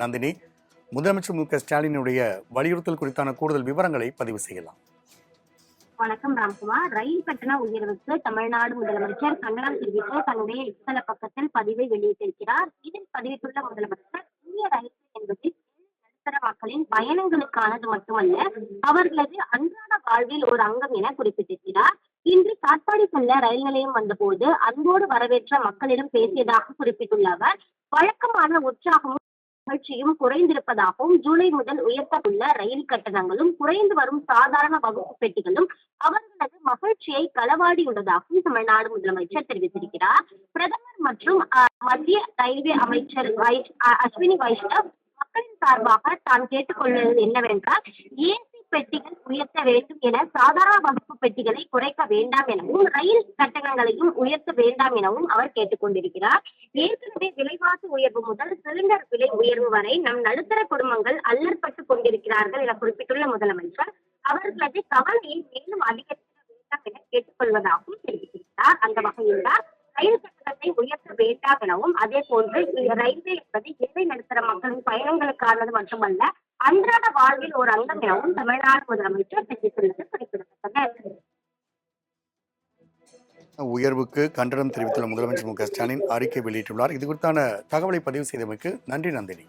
நந்தினி, முதலமைச்சர் மு.க.ஸ்டாலினுடைய வலியுறுத்தல் குறித்தான கூடுதல் விவரங்களை பதிவு செய்யலாம். வணக்கம் ராம்குமார். ரயில் கட்டண உயர்வுக்கு தமிழ்நாடு முதலமைச்சர் கண்டனம் தெரிவித்து தன்னுடைய எக்ஸல பக்கத்தில் பதிவை வெளியிட்டிருக்கிறார். இதில் பதிவிட்டுள்ள முதலமைச்சர், இந்திய ரயில்வே என்பது நடுத்தர மக்களின் பயணங்களுக்கானது மட்டுமல்ல, அவர்களது அன்றாட வாழ்வில் ஒரு அங்கம் என குறிப்பிட்டிருக்கிறார். இன்று காட்பாடி செல்ல ரயில் நிலையம் வந்தபோது அன்போடு வரவேற்ற மக்களிடம் பேசியதாக குறிப்பிட்டுள்ள அவர், வழக்கமான உற்சாகமும் மகிழ்ச்சியும் குறைந்திருப்பதாகவும், ஜூலை முதல் உயர்த்தப்பட்டுள்ள ரயில் கட்டணங்களும் குறைந்து வரும் சாதாரண வகுப்பு பெட்டிகளும் அவர்களது மகிழ்ச்சியை களவாடியுள்ளதாகவும் தமிழ்நாடு முதலமைச்சர் தெரிவித்திருக்கிறார். பிரதமர் மற்றும் மத்திய ரயில்வே அமைச்சர் அஸ்வினி வைஷ்ணவ் மக்களின் சார்பாக தான் கேட்டுக்கொள்வது என்னவென்றால், ஏசி பெட்டிகள் உயர்த்த வேண்டும் என சாதாரண வகுப்பு பெட்டிகளை குறைக்க வேண்டாம் எனவும், ரயில் கட்டணங்களையும் உயர்த்த வேண்டாம் எனவும் அவர் கேட்டுக்கொண்டிருக்கிறார். ஏற்கனவே விலைவாசி உயர்வு முதல் சிலிண்டர் விலை உயர்வு வரை நம் நடுத்தர குடும்பங்கள் அல்லற்பட்டுக் கொண்டிருக்கிறார்கள் என குறிப்பிட்டுள்ள முதலமைச்சர், அவர்களது கவலையை மேலும் அதிகரிக்க வேண்டாம் என கேட்டுக்கொள்வதாகவும் தெரிவித்திருக்கிறார். அந்த வகையில்தான் ரயில் கட்டணத்தை உயர்த்த வேண்டாம் எனவும், அதே போன்று ரயில்வே என்பது ஏழை நடுத்தர மக்களின் பயணங்களுக்கானது மட்டுமல்ல, அன்றாட வாழ்வில் ஒரு அங்கம் எனவும் தமிழ்நாடு முதலமைச்சர் தெரிவித்துள்ளது குறிப்பிடத்தக்கது. உயர்வுக்கு கண்டனம் தெரிவித்துள்ள முதலமைச்சர் மு.க.ஸ்டாலின் அறிக்கை வெளியிட்டுள்ளார். இது குறித்தான தகவலை பதிவு செய்தமைக்கு நன்றி நந்தினி.